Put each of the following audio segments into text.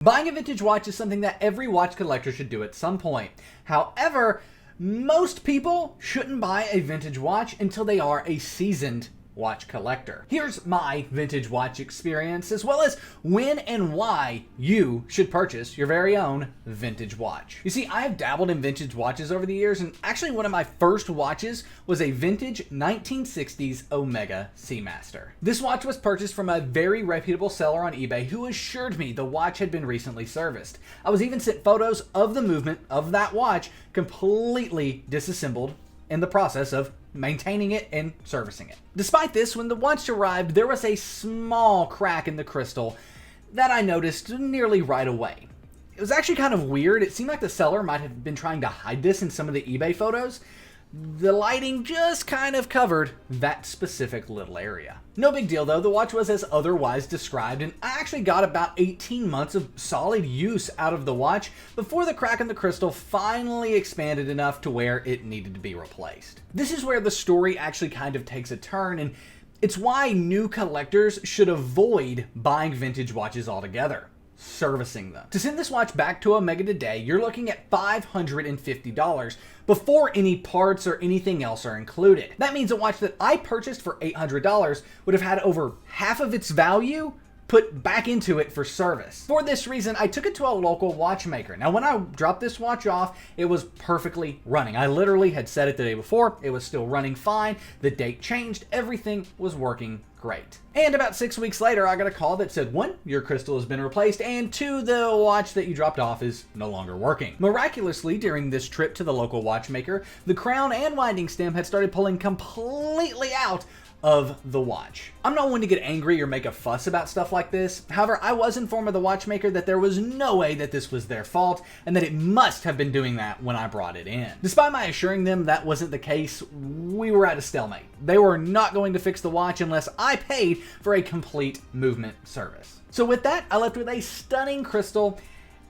Buying a vintage watch is something that every watch collector should do at some point. However, most people shouldn't buy a vintage watch until they are a seasoned watch collector. Here's my vintage watch experience, as well as when and why you should purchase your very own vintage watch. You see, I have dabbled in vintage watches over the years, and actually one of my first watches was a vintage 1960s Omega Seamaster. This watch was purchased from a very reputable seller on eBay who assured me the watch had been recently serviced. I was even sent photos of the movement of that watch completely disassembled in the process of maintaining it and servicing it. Despite this, when the watch arrived, there was a small crack in the crystal that I noticed nearly right away. It was actually kind of weird. It seemed like the seller might have been trying to hide this in some of the eBay photos. The lighting just kind of covered that specific little area. No big deal though, the watch was as otherwise described, and I actually got about 18 months of solid use out of the watch before the crack in the crystal finally expanded enough to where it needed to be replaced. This is where the story actually kind of takes a turn, and it's why new collectors should avoid buying vintage watches altogether. Servicing them. To send this watch back to Omega today, you're looking at $550 before any parts or anything else are included. That means a watch that I purchased for $800 would have had over half of its value put back into it for service. For this reason, I took it to a local watchmaker. Now, when I dropped this watch off, it was perfectly running. I literally had set it the day before. It was still running fine. The date changed. Everything was working great. And about 6 weeks later, I got a call that said, 1, your crystal has been replaced, and 2, the watch that you dropped off is no longer working. Miraculously, during this trip to the local watchmaker, the crown and winding stem had started pulling completely out of the watch. I'm not one to get angry or make a fuss about stuff like this. However, I was informed by the watchmaker that there was no way that this was their fault and that it must have been doing that when I brought it in. Despite my assuring them that wasn't the case, we were at a stalemate. They were not going to fix the watch unless I paid for a complete movement service. So with that, I left with a stunning crystal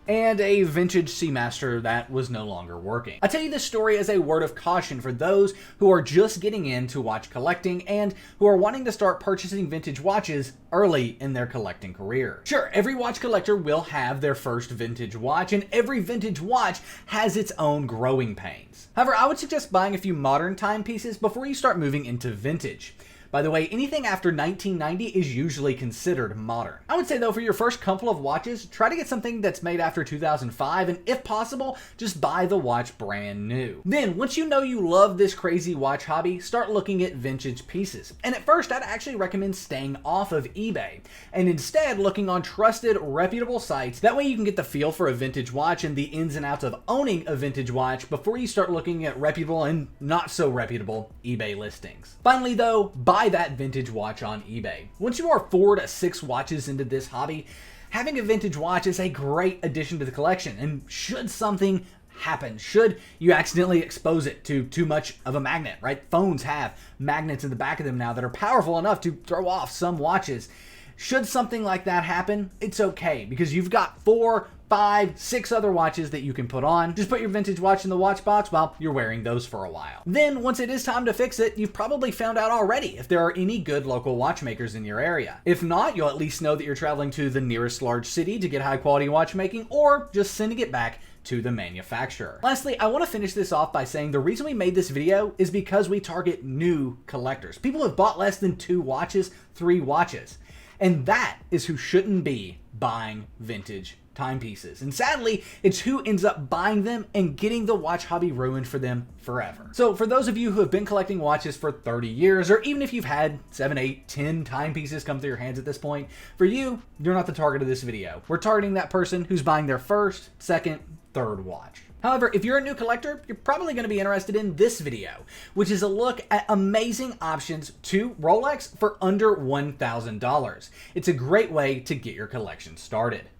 and a vintage Seamaster that was no longer working. I tell you this story as a word of caution for those who are just getting into watch collecting and who are wanting to start purchasing vintage watches early in their collecting career. Sure, every watch collector will have their first vintage watch, and every vintage watch has its own growing pains. However, I would suggest buying a few modern timepieces before you start moving into vintage. By the way, anything after 1990 is usually considered modern. I would say though, for your first couple of watches, try to get something that's made after 2005, and if possible, just buy the watch brand new. Then, once you know you love this crazy watch hobby, start looking at vintage pieces. And at first, I'd actually recommend staying off of eBay, and instead looking on trusted, reputable sites. That way you can get the feel for a vintage watch and the ins and outs of owning a vintage watch before you start looking at reputable and not so reputable eBay listings. Finally though, buy that vintage watch on eBay. Once you are 4 to 6 watches into this hobby, having a vintage watch is a great addition to the collection, and should something happen, should you accidentally expose it to too much of a magnet, right? Phones have magnets in the back of them now that are powerful enough to throw off some watches. Should something like that happen, it's okay, because you've got 4, 5, 6 other watches that you can put on. Just put your vintage watch in the watch box while you're wearing those for a while. Then, once it is time to fix it, you've probably found out already if there are any good local watchmakers in your area. If not, you'll at least know that you're traveling to the nearest large city to get high quality watchmaking, or just sending it back to the manufacturer. Lastly, I want to finish this off by saying the reason we made this video is because we target new collectors. People who have bought less than 2 watches, 3 watches. And that is who shouldn't be buying vintage timepieces. And sadly, it's who ends up buying them and getting the watch hobby ruined for them forever. So for those of you who have been collecting watches for 30 years, or even if you've had 7, 8, 10 timepieces come through your hands at this point, for you, you're not the target of this video. We're targeting that person who's buying their first, second, third watch. However, if you're a new collector, you're probably going to be interested in this video, which is a look at amazing options to Rolex for under $1,000. It's a great way to get your collection started.